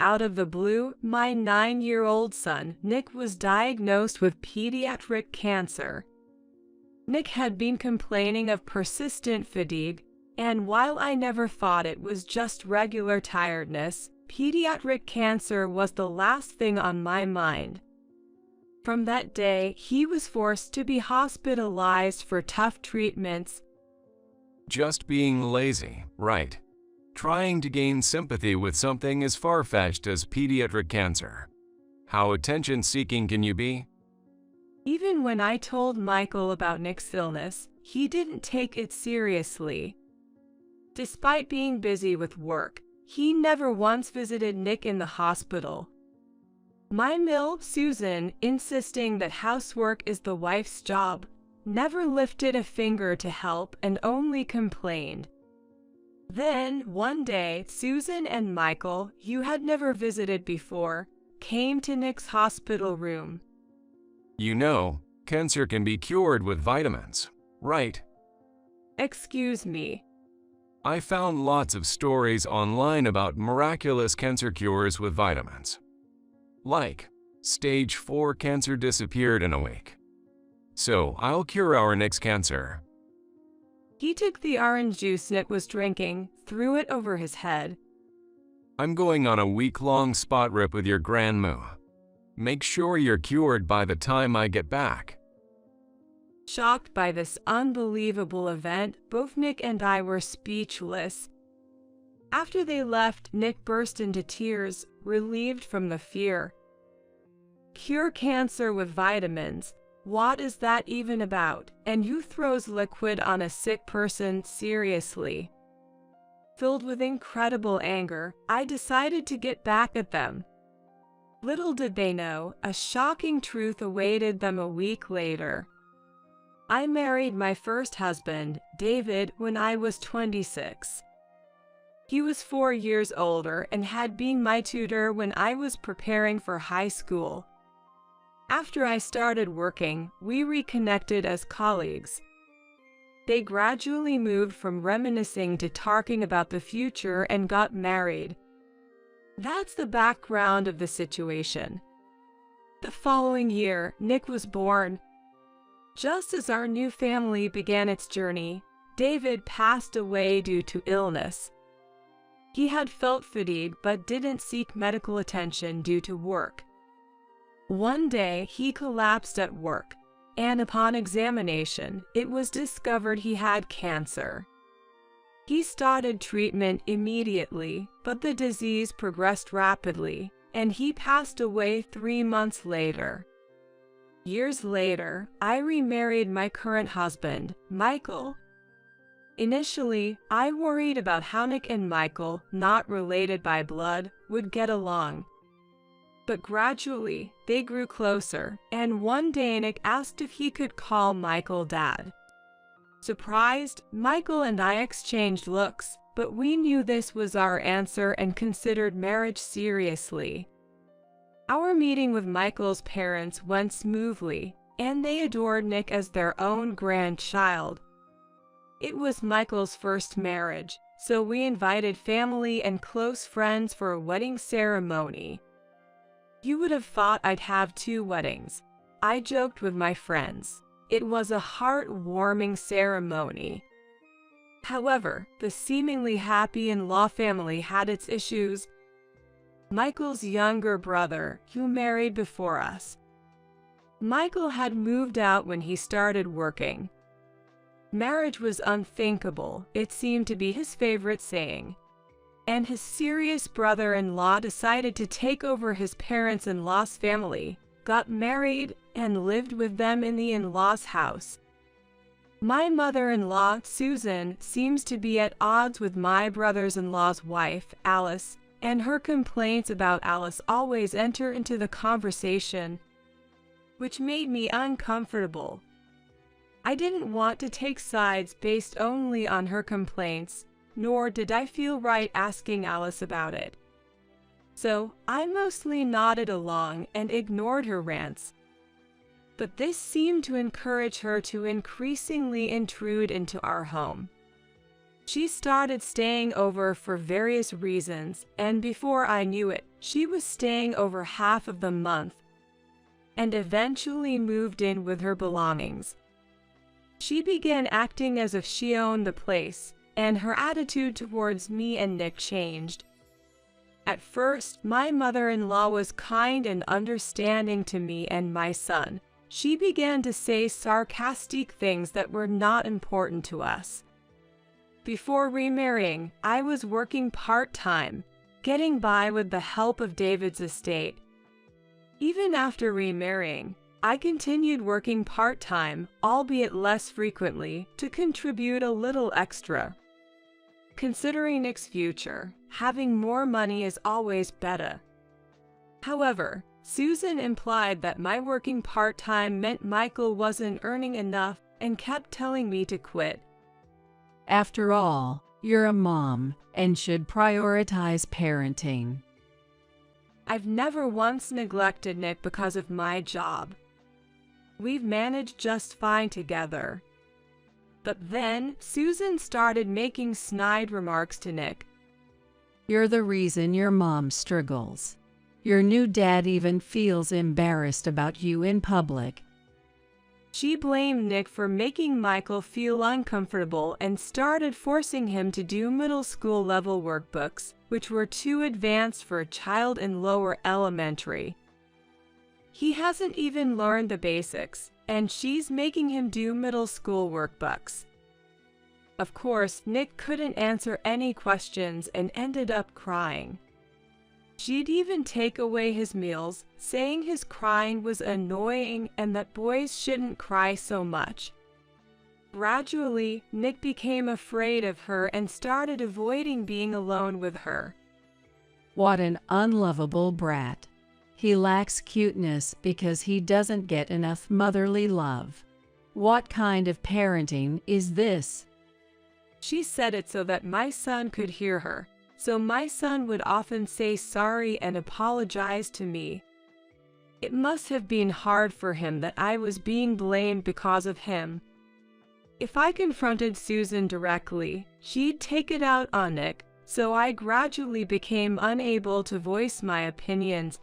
Out of the blue, my 9-year-old son, Nick, was diagnosed with pediatric cancer. Nick had been complaining of persistent fatigue, and while I never thought it was just regular tiredness, pediatric cancer was the last thing on my mind. From that day, he was forced to be hospitalized for tough treatments. Just being lazy, right? Trying to gain sympathy with something as far-fetched as pediatric cancer. How attention-seeking can you be? Even when I told Michael about Nick's illness, he didn't take it seriously. Despite being busy with work, he never once visited Nick in the hospital. My MILF, Susan, insisting that housework is the wife's job, never lifted a finger to help and only complained. Then, one day, Susan and Michael, who had never visited before, came to Nick's hospital room. You know, cancer can be cured with vitamins, right? Excuse me. I found lots of stories online about miraculous cancer cures with vitamins. Like, stage 4 cancer disappeared in a week. So, I'll cure our Nick's cancer. He took the orange juice Nick was drinking, threw it over his head. I'm going on a week-long spot rip with your grandma. Make sure you're cured by the time I get back. Shocked by this unbelievable event, both Nick and I were speechless. After they left, Nick burst into tears, relieved from the fear. Cure cancer with vitamins? What is that even about? And who throws liquid on a sick person seriously? Filled with incredible anger, I decided to get back at them. Little did they know, a shocking truth awaited them a week later. I married my first husband, David, when I was 26. He was 4 years older and had been my tutor when I was preparing for high school. After I started working, we reconnected as colleagues. They gradually moved from reminiscing to talking about the future and got married. That's the background of the situation. The following year, Nick was born. Just as our new family began its journey, David passed away due to illness. He had felt fatigue but didn't seek medical attention due to work. One day, he collapsed at work, and upon examination, it was discovered he had cancer. He started treatment immediately, but the disease progressed rapidly, and he passed away 3 months later. Years later, I remarried my current husband, Michael. Initially, I worried about how Nick and Michael, not related by blood, would get along. But gradually, they grew closer, and one day Nick asked if he could call Michael Dad. Surprised, Michael and I exchanged looks, but we knew this was our answer and considered marriage seriously. Our meeting with Michael's parents went smoothly, and they adored Nick as their own grandchild. It was Michael's first marriage, so we invited family and close friends for a wedding ceremony. You would have thought I'd have 2 weddings. I joked with my friends. It was a heartwarming ceremony. However, the seemingly happy in-law family had its issues. Michael's younger brother, who married before us. Michael had moved out when he started working. Marriage was unthinkable, it seemed to be his favorite saying. And his serious brother-in-law decided to take over his parents-in-law's family, got married, and lived with them in the in-laws' house. My mother-in-law, Susan, seems to be at odds with my brother-in-law's wife, Alice, and her complaints about Alice always enter into the conversation, which made me uncomfortable. I didn't want to take sides based only on her complaints, nor did I feel right asking Alice about it. So, I mostly nodded along and ignored her rants. But this seemed to encourage her to increasingly intrude into our home. She started staying over for various reasons, and before I knew it, she was staying over half of the month and eventually moved in with her belongings. She began acting as if she owned the place, and her attitude towards me and Nick changed. At first, my mother-in-law was kind and understanding to me and my son. She began to say sarcastic things that were not important to us. Before remarrying, I was working part-time, getting by with the help of David's estate. Even after remarrying, I continued working part-time, albeit less frequently, to contribute a little extra. Considering Nick's future, having more money is always better. However, Susan implied that my working part-time meant Michael wasn't earning enough and kept telling me to quit. After all, you're a mom and should prioritize parenting. I've never once neglected Nick because of my job. We've managed just fine together. But then, Susan started making snide remarks to Nick. You're the reason your mom struggles. Your new dad even feels embarrassed about you in public. She blamed Nick for making Michael feel uncomfortable and started forcing him to do middle school level workbooks, which were too advanced for a child in lower elementary. He hasn't even learned the basics, and she's making him do middle school workbooks. Of course, Nick couldn't answer any questions and ended up crying. She'd even take away his meals, saying his crying was annoying and that boys shouldn't cry so much. Gradually, Nick became afraid of her and started avoiding being alone with her. What an unlovable brat. He lacks cuteness because he doesn't get enough motherly love. What kind of parenting is this? She said it so that my son could hear her, so my son would often say sorry and apologize to me. It must have been hard for him that I was being blamed because of him. If I confronted Susan directly, she'd take it out on Nick, so I gradually became unable to voice my opinions.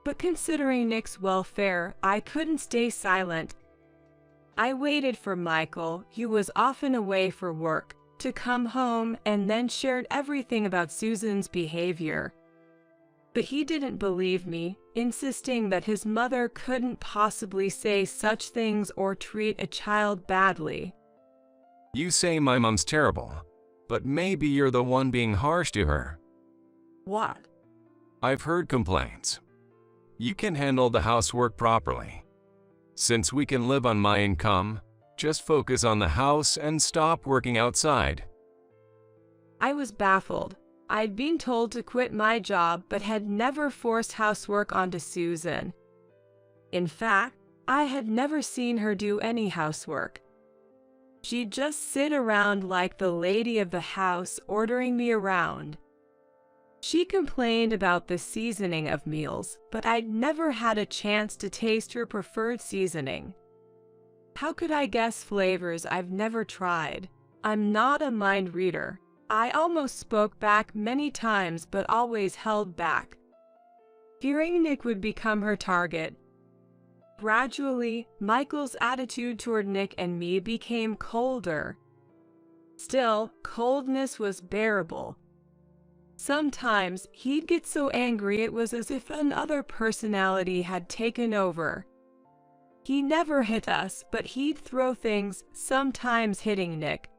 But considering Nick's welfare, I couldn't stay silent. I waited for Michael, who was often away for work, to come home and then shared everything about Susan's behavior. But he didn't believe me, insisting that his mother couldn't possibly say such things or treat a child badly. You say my mom's terrible, but maybe you're the one being harsh to her. What? I've heard complaints. You can handle the housework properly. Since we can live on my income, just focus on the house and stop working outside. I was baffled. I'd been told to quit my job but had never forced housework onto Susan. In fact, I had never seen her do any housework. She'd just sit around like the lady of the house, ordering me around. She complained about the seasoning of meals, but I'd never had a chance to taste her preferred seasoning. How could I guess flavors I've never tried? I'm not a mind reader. I almost spoke back many times but always held back, fearing Nick would become her target. Gradually, Michael's attitude toward Nick and me became colder. Still, coldness was bearable. Sometimes he'd get so angry it was as if another personality had taken over. He never hit us, but he'd throw things, sometimes hitting Nick.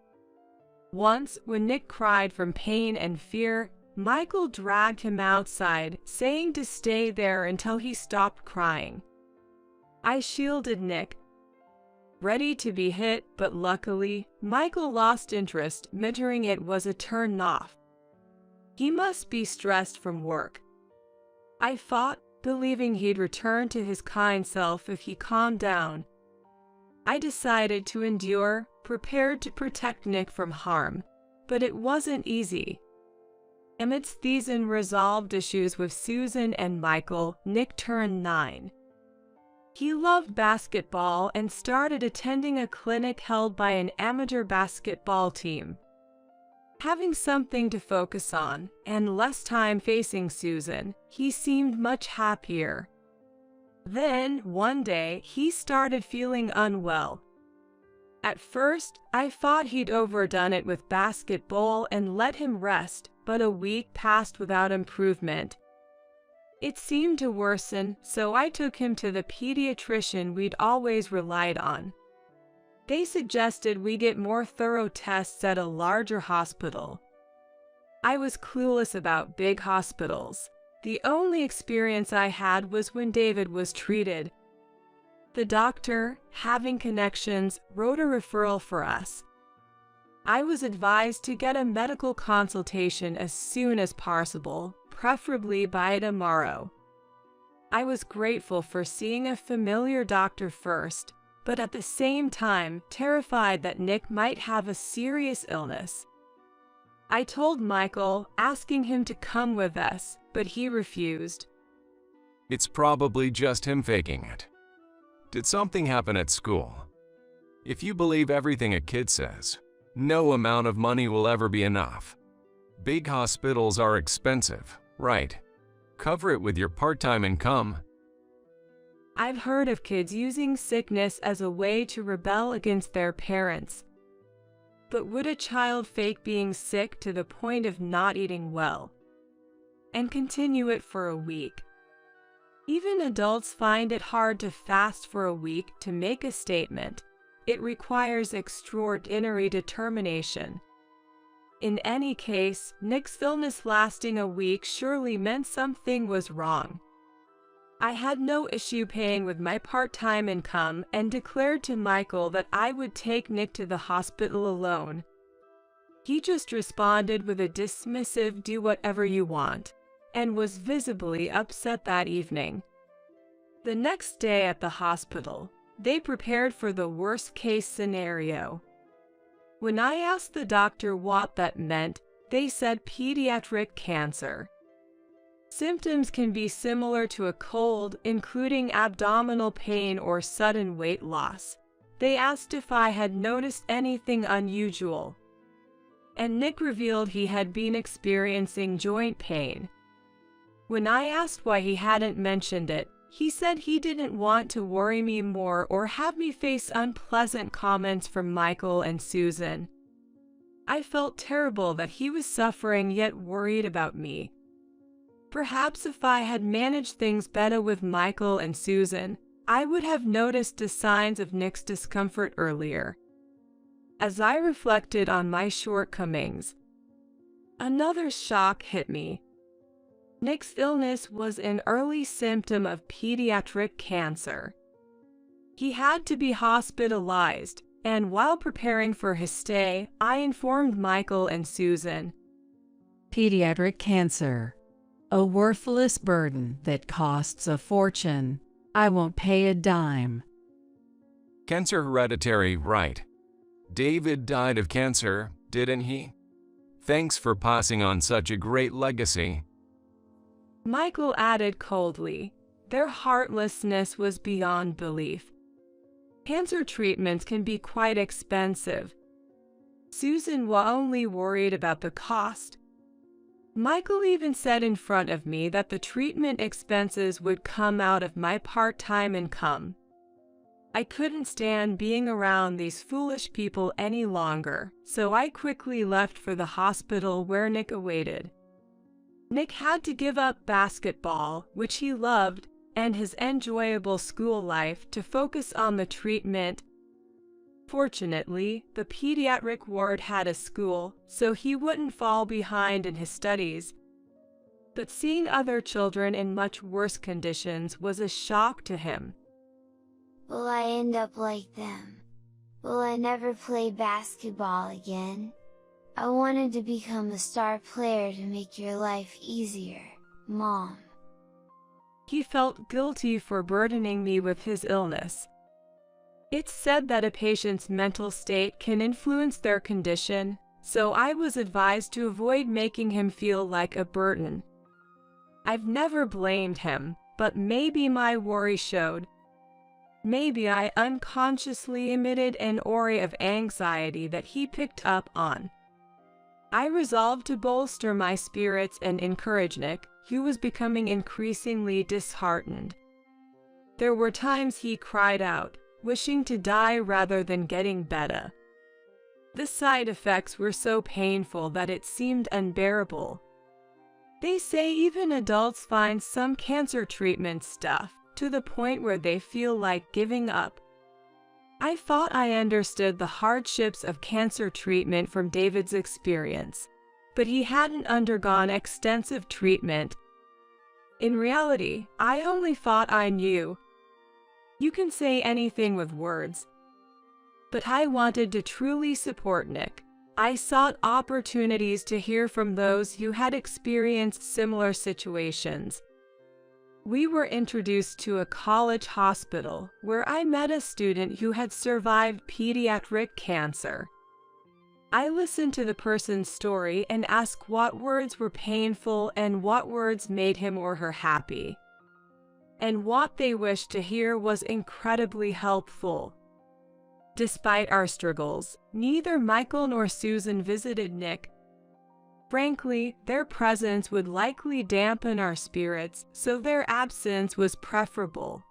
Once, when Nick cried from pain and fear, Michael dragged him outside, saying to stay there until he stopped crying. I shielded Nick, ready to be hit, but luckily, Michael lost interest, muttering it was a turn-off. He must be stressed from work. I fought, believing he'd return to his kind self if he calmed down. I decided to endure, prepared to protect Nick from harm, but it wasn't easy. Amidst these unresolved issues with Susan and Michael, Nick turned 9. He loved basketball and started attending a clinic held by an amateur basketball team. Having something to focus on and less time facing Susan, he seemed much happier. Then, one day, he started feeling unwell. At first, I thought he'd overdone it with basketball and let him rest, but a week passed without improvement. It seemed to worsen, so I took him to the pediatrician we'd always relied on. They suggested we get more thorough tests at a larger hospital. I was clueless about big hospitals. The only experience I had was when David was treated. The doctor, having connections, wrote a referral for us. I was advised to get a medical consultation as soon as possible, preferably by tomorrow. I was grateful for seeing a familiar doctor first, but at the same time terrified that Nick might have a serious illness. I told Michael, asking him to come with us, but he refused. It's probably just him faking it. Did something happen at school? If you believe everything a kid says, no amount of money will ever be enough. Big hospitals are expensive, right? Cover it with your part-time income. I've heard of kids using sickness as a way to rebel against their parents. But would a child fake being sick to the point of not eating well and continue it for a week? Even adults find it hard to fast for a week to make a statement. It requires extraordinary determination. In any case, Nick's illness lasting a week surely meant something was wrong. I had no issue paying with my part-time income and declared to Michael that I would take Nick to the hospital alone. He just responded with a dismissive "do whatever you want," and was visibly upset that evening. The next day at the hospital, they prepared for the worst-case scenario. When I asked the doctor what that meant, they said pediatric cancer. Symptoms can be similar to a cold, including abdominal pain or sudden weight loss. They asked if I had noticed anything unusual, and Nick revealed he had been experiencing joint pain. When I asked why he hadn't mentioned it, he said he didn't want to worry me more or have me face unpleasant comments from Michael and Susan. I felt terrible that he was suffering yet worried about me. Perhaps if I had managed things better with Michael and Susan, I would have noticed the signs of Nick's discomfort earlier. As I reflected on my shortcomings, another shock hit me. Nick's illness was an early symptom of pediatric cancer. He had to be hospitalized, and while preparing for his stay, I informed Michael and Susan. Pediatric cancer. A worthless burden that costs a fortune. I won't pay a dime. Cancer hereditary, right? David died of cancer, didn't he? Thanks for passing on such a great legacy. Michael added coldly. Their heartlessness was beyond belief. Cancer treatments can be quite expensive. Susan was only worried about the cost. Michael even said in front of me that the treatment expenses would come out of my part-time income. I couldn't stand being around these foolish people any longer, so I quickly left for the hospital where Nick awaited. Nick had to give up basketball, which he loved, and his enjoyable school life to focus on the treatment. Fortunately, the pediatric ward had a school, so he wouldn't fall behind in his studies. But seeing other children in much worse conditions was a shock to him. Will I end up like them? Will I never play basketball again? I wanted to become a star player to make your life easier, Mom. He felt guilty for burdening me with his illness. It's said that a patient's mental state can influence their condition, so I was advised to avoid making him feel like a burden. I've never blamed him, but maybe my worry showed. Maybe I unconsciously emitted an aura of anxiety that he picked up on. I resolved to bolster my spirits and encourage Nick, who was becoming increasingly disheartened. There were times he cried out, wishing to die rather than getting better. The side effects were so painful that it seemed unbearable. They say even adults find some cancer treatment tough, to the point where they feel like giving up. I thought I understood the hardships of cancer treatment from David's experience, but he hadn't undergone extensive treatment. In reality, I only thought I knew. You can say anything with words. But I wanted to truly support Nick. I sought opportunities to hear from those who had experienced similar situations. We were introduced to a college hospital where I met a student who had survived pediatric cancer. I listened to the person's story and asked what words were painful and what words made him or her happy. And what they wished to hear was incredibly helpful. Despite our struggles, neither Michael nor Susan visited Nick. Frankly, their presence would likely dampen our spirits, so their absence was preferable.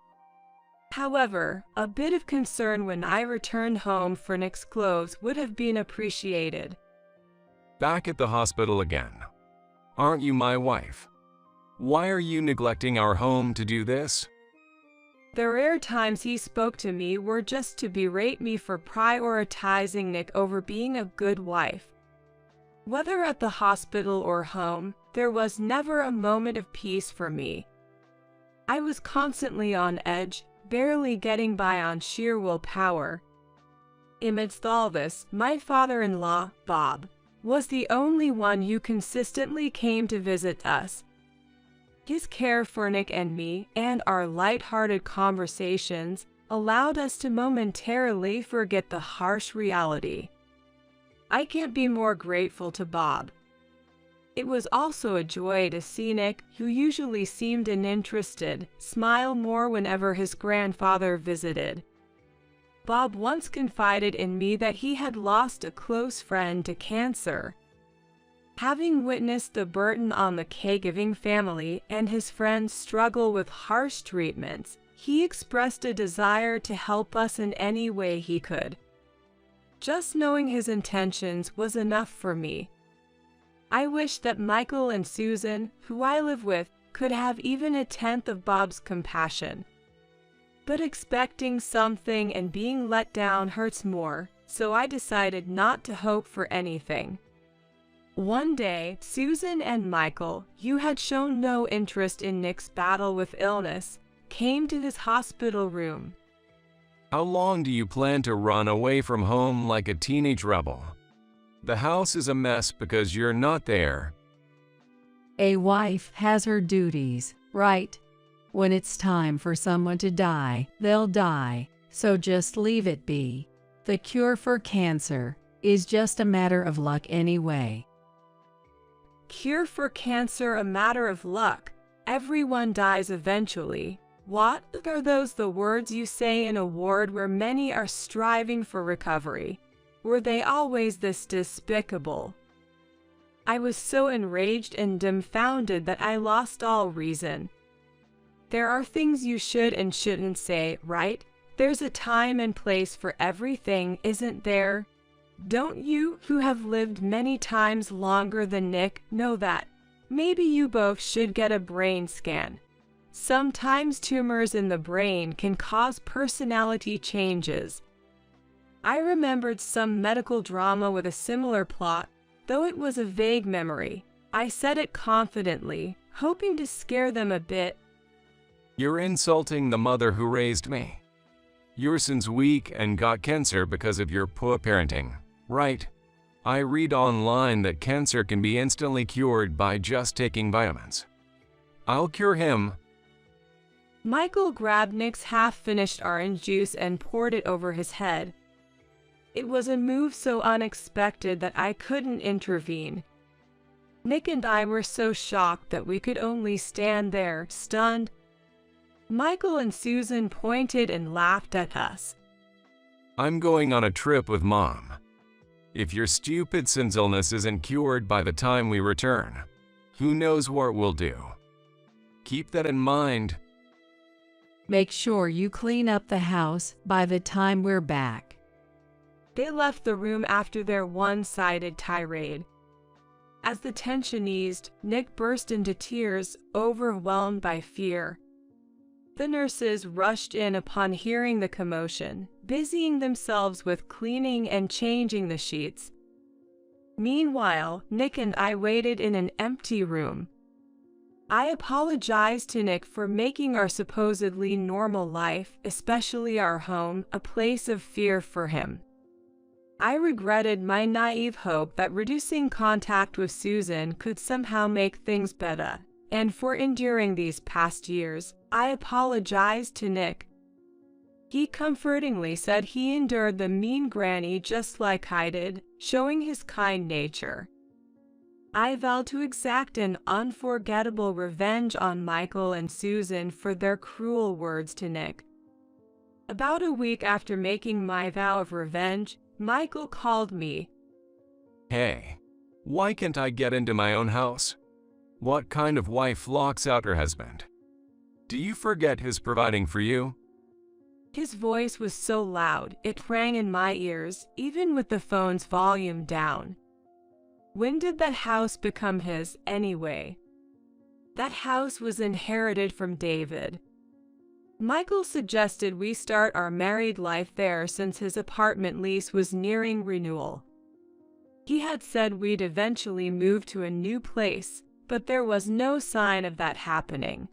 However, a bit of concern when I returned home for Nick's clothes would have been appreciated. Back at the hospital again. Aren't you my wife? Why are you neglecting our home to do this? The rare times he spoke to me were just to berate me for prioritizing Nick over being a good wife. Whether at the hospital or home, there was never a moment of peace for me. I was constantly on edge, barely getting by on sheer willpower. Amidst all this, my father-in-law, Bob, was the only one who consistently came to visit us. His care for Nick and me, and our light-hearted conversations, allowed us to momentarily forget the harsh reality. I can't be more grateful to Bob. It was also a joy to see Nick, who usually seemed uninterested, smile more whenever his grandfather visited. Bob once confided in me that he had lost a close friend to cancer. Having witnessed the burden on the caregiving family and his friends struggle with harsh treatments, he expressed a desire to help us in any way he could. Just knowing his intentions was enough for me. I wish that Michael and Susan, who I live with, could have even a tenth of Bob's compassion. But expecting something and being let down hurts more, so I decided not to hope for anything. One day, Susan and Michael, who had shown no interest in Nick's battle with illness, came to his hospital room. How long do you plan to run away from home like a teenage rebel? The house is a mess because you're not there. A wife has her duties, right? When it's time for someone to die, they'll die, so just leave it be. The cure for cancer is just a matter of luck anyway. Cure for cancer a matter of luck. Everyone dies eventually. What are those the words you say in a ward where many are striving for recovery? Were they always this despicable? I was so enraged and dumbfounded that I lost all reason. There are things you should and shouldn't say, right? There's a time and place for everything, isn't there? Don't you, who have lived many times longer than Nick, know that? Maybe you both should get a brain scan. Sometimes tumors in the brain can cause personality changes. I remembered some medical drama with a similar plot, though it was a vague memory. I said it confidently, hoping to scare them a bit. You're insulting the mother who raised me. Your son's weak and got cancer because of your poor parenting, right? I read online that cancer can be instantly cured by just taking vitamins. I'll cure him. Michael grabbed Nick's half-finished orange juice and poured it over his head. It was a move so unexpected that I couldn't intervene. Nick and I were so shocked that we could only stand there, stunned. Michael and Susan pointed and laughed at us. I'm going on a trip with Mom. If your stupid son's illness isn't cured by the time we return, who knows what we'll do. Keep that in mind. Make sure you clean up the house by the time we're back. They left the room after their one-sided tirade. As the tension eased, Nick burst into tears, overwhelmed by fear. The nurses rushed in upon hearing the commotion, busying themselves with cleaning and changing the sheets. Meanwhile, Nick and I waited in an empty room. I apologized to Nick for making our supposedly normal life, especially our home, a place of fear for him. I regretted my naive hope that reducing contact with Susan could somehow make things better, and for enduring these past years, I apologized to Nick. He comfortingly said he endured the mean granny just like I did, showing his kind nature. I vowed to exact an unforgettable revenge on Michael and Susan for their cruel words to Nick. About a week after making my vow of revenge, Michael called me. Hey, why can't I get into my own house? What kind of wife locks out her husband? Do you forget his providing for you? His voice was so loud, it rang in my ears, even with the phone's volume down. When did that house become his, anyway? That house was inherited from David. Michael suggested we start our married life there since his apartment lease was nearing renewal. He had said we'd eventually move to a new place, but there was no sign of that happening.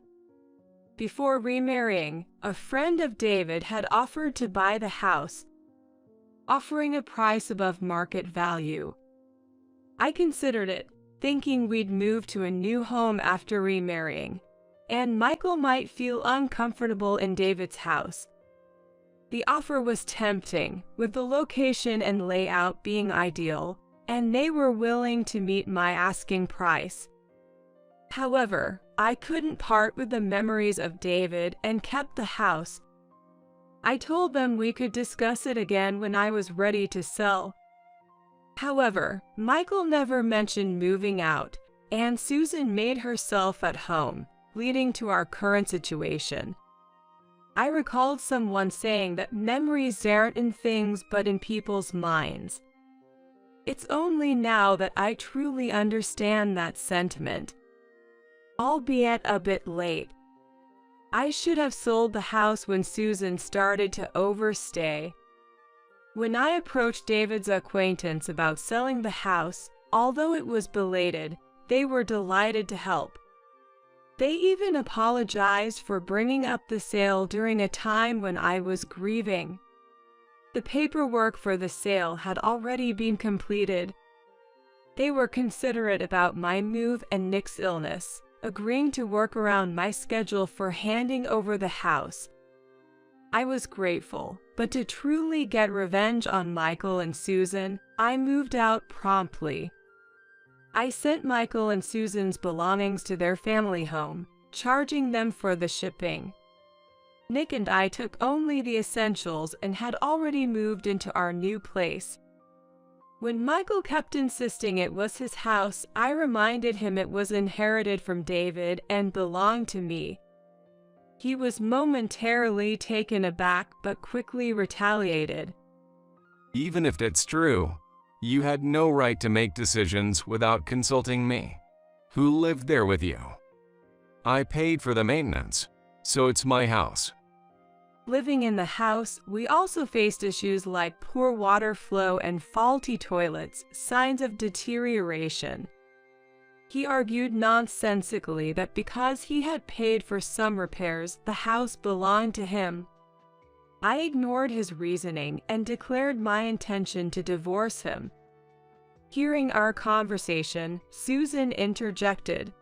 Before remarrying, a friend of David had offered to buy the house, offering a price above market value. I considered it, thinking we'd move to a new home after remarrying, and Michael might feel uncomfortable in David's house. The offer was tempting, with the location and layout being ideal, and they were willing to meet my asking price. However, I couldn't part with the memories of David and kept the house. I told them we could discuss it again when I was ready to sell. However, Michael never mentioned moving out, and Susan made herself at home, leading to our current situation. I recalled someone saying that memories aren't in things but in people's minds. It's only now that I truly understand that sentiment, albeit a bit late. I should have sold the house when Susan started to overstay. When I approached David's acquaintance about selling the house, although it was belated, they were delighted to help. They even apologized for bringing up the sale during a time when I was grieving. The paperwork for the sale had already been completed. They were considerate about my move and Nick's illness, agreeing to work around my schedule for handing over the house. I was grateful, but to truly get revenge on Michael and Susan, I moved out promptly. I sent Michael and Susan's belongings to their family home, charging them for the shipping. Nick and I took only the essentials and had already moved into our new place. When Michael kept insisting it was his house, I reminded him it was inherited from David and belonged to me. He was momentarily taken aback but quickly retaliated. Even if it's true, you had no right to make decisions without consulting me, who lived there with you. I paid for the maintenance, so it's my house. Living in the house, we also faced issues like poor water flow and faulty toilets, signs of deterioration. He argued nonsensically that because he had paid for some repairs, the house belonged to him. I ignored his reasoning and declared my intention to divorce him. Hearing our conversation, Susan interjected.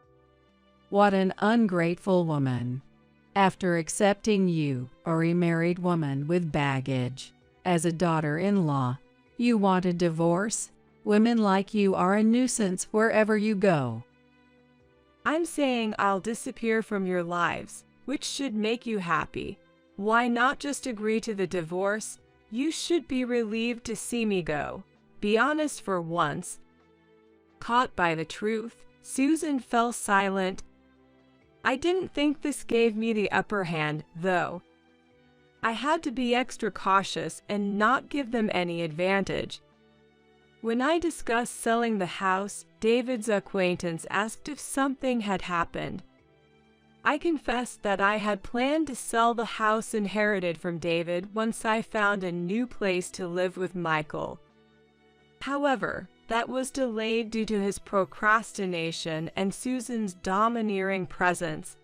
What an ungrateful woman. After accepting you, a remarried woman with baggage, as a daughter-in-law, you want a divorce? Women like you are a nuisance wherever you go. I'm saying I'll disappear from your lives, which should make you happy. Why not just agree to the divorce? You should be relieved to see me go. be honest for once." Caught by the truth, Susan fell silent. I didn't think this gave me the upper hand, though. I had to be extra cautious and not give them any advantage. When I discussed selling the house, David's acquaintance asked if something had happened. I confessed that I had planned to sell the house inherited from David once I found a new place to live with Michael. However, that was delayed due to his procrastination and Susan's domineering presence.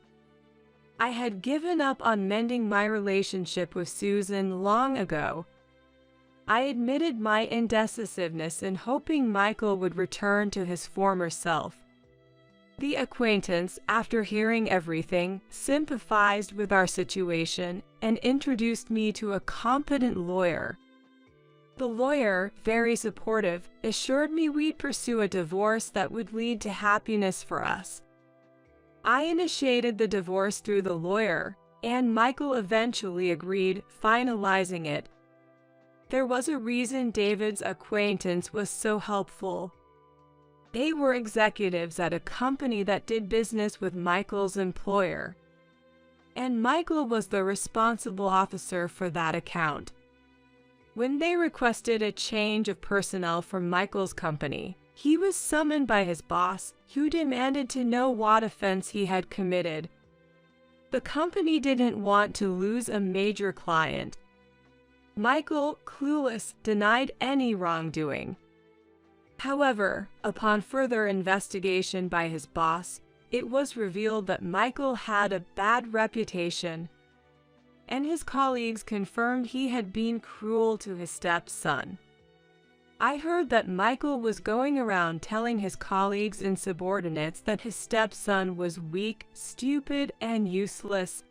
I had given up on mending my relationship with Susan long ago. I admitted my indecisiveness in hoping Michael would return to his former self. The acquaintance, after hearing everything, sympathized with our situation and introduced me to a competent lawyer. The lawyer, very supportive, assured me we'd pursue a divorce that would lead to happiness for us. I initiated the divorce through the lawyer, and Michael eventually agreed, finalizing it. There was a reason David's acquaintance was so helpful. They were executives at a company that did business with Michael's employer, and Michael was the responsible officer for that account. When they requested a change of personnel from Michael's company, he was summoned by his boss, who demanded to know what offense he had committed. The company didn't want to lose a major client. Michael, clueless, denied any wrongdoing. However, upon further investigation by his boss, it was revealed that Michael had a bad reputation, and his colleagues confirmed he had been cruel to his stepson. I heard that Michael was going around telling his colleagues and subordinates that his stepson was weak, stupid, and useless.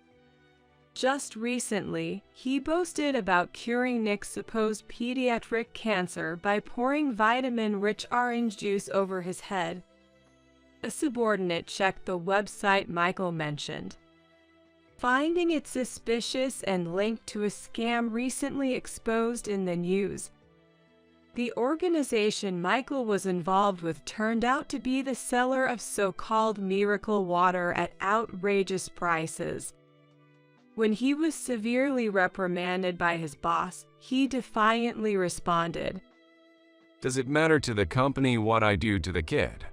Just recently, he boasted about curing Nick's supposed pediatric cancer by pouring vitamin-rich orange juice over his head. A subordinate checked the website Michael mentioned, finding it suspicious and linked to a scam recently exposed in the news. The organization Michael was involved with turned out to be the seller of so-called miracle water at outrageous prices. When he was severely reprimanded by his boss, he defiantly responded, "Does it matter to the company what I do to the kid?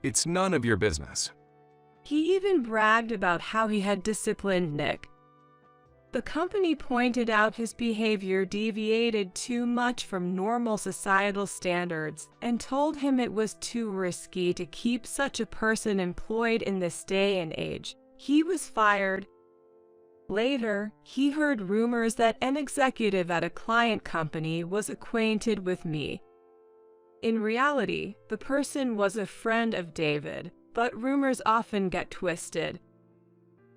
It's none of your business." He even bragged about how he had disciplined Nick. The company pointed out his behavior deviated too much from normal societal standards and told him it was too risky to keep such a person employed in this day and age. He was fired. Later, he heard rumors that an executive at a client company was acquainted with me. In reality, the person was a friend of David, but rumors often get twisted.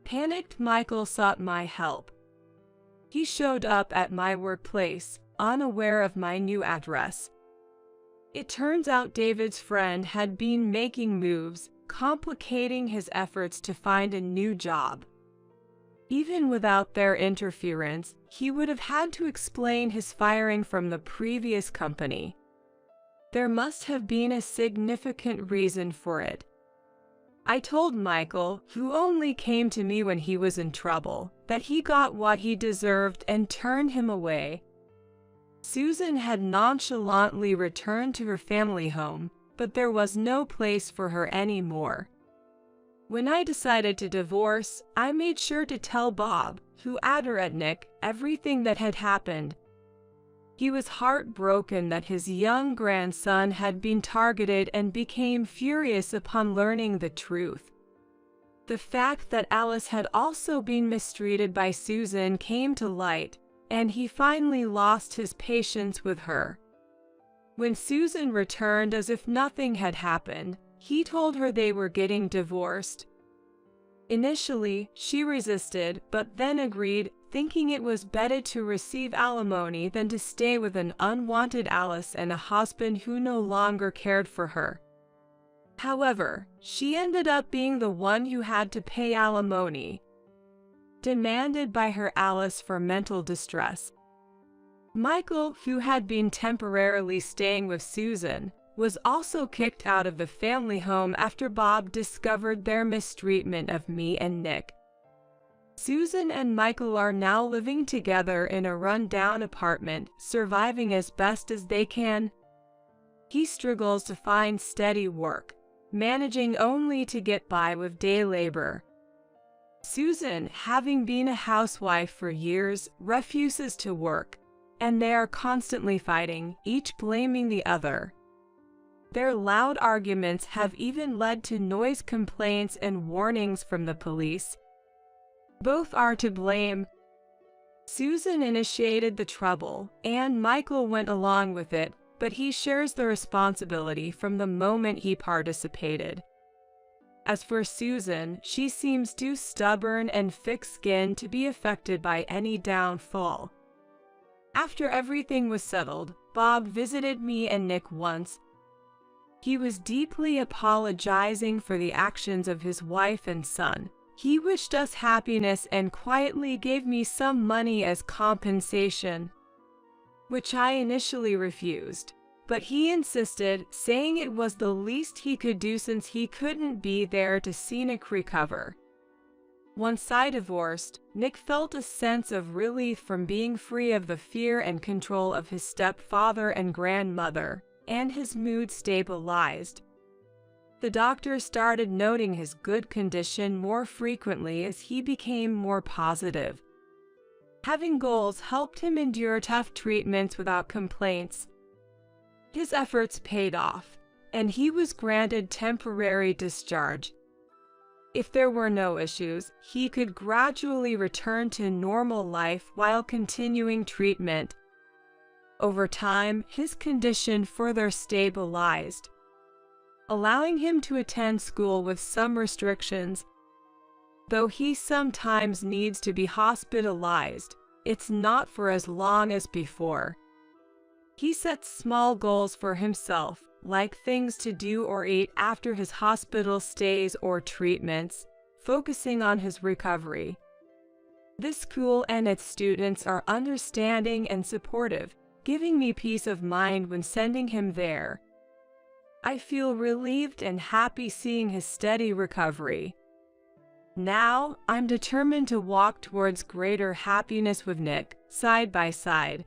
Panicked, Michael sought my help. He showed up at my workplace, unaware of my new address. It turns out David's friend had been making moves, complicating his efforts to find a new job. Even without their interference, he would have had to explain his firing from the previous company. There must have been a significant reason for it. I told Michael, who only came to me when he was in trouble, that he got what he deserved and turned him away. Susan had nonchalantly returned to her family home, but there was no place for her anymore. When I decided to divorce, I made sure to tell Bob, who added at Nick, everything that had happened. He was heartbroken that his young grandson had been targeted and became furious upon learning the truth. The fact that Alice had also been mistreated by Susan came to light, and he finally lost his patience with her. When Susan returned as if nothing had happened, he told her they were getting divorced. Initially, she resisted, but then agreed, thinking it was better to receive alimony than to stay with an unwanted Alice and a husband who no longer cared for her. However, she ended up being the one who had to pay alimony, demanded by her Alice for mental distress. Michael, who had been temporarily staying with Susan, was also kicked out of the family home after Bob discovered their mistreatment of me and Nick. Susan and Michael are now living together in a run-down apartment, surviving as best as they can. He struggles to find steady work, managing only to get by with day labor. Susan, having been a housewife for years, refuses to work, and they are constantly fighting, each blaming the other. Their loud arguments have even led to noise complaints and warnings from the police. Both are to blame. Susan initiated the trouble, and Michael went along with it, but he shares the responsibility from the moment he participated. As for Susan, she seems too stubborn and thick-skinned to be affected by any downfall. After everything was settled, Bob visited me and Nick once. He was deeply apologizing for the actions of his wife and son. He wished us happiness and quietly gave me some money as compensation, which I initially refused. But he insisted, saying it was the least he could do since he couldn't be there to see Nick recover. Once I divorced, Nick felt a sense of relief from being free of the fear and control of his stepfather and grandmother, and his mood stabilized. The doctor started noting his good condition more frequently as he became more positive. Having goals helped him endure tough treatments without complaints. His efforts paid off, and he was granted temporary discharge. If there were no issues, he could gradually return to normal life while continuing treatment. Over time, his condition further stabilized, allowing him to attend school with some restrictions. Though he sometimes needs to be hospitalized, it's not for as long as before. He sets small goals for himself, like things to do or eat after his hospital stays or treatments, focusing on his recovery. This school and its students are understanding and supportive, giving me peace of mind when sending him there. I feel relieved and happy seeing his steady recovery. Now, I'm determined to walk towards greater happiness with Nick, side by side.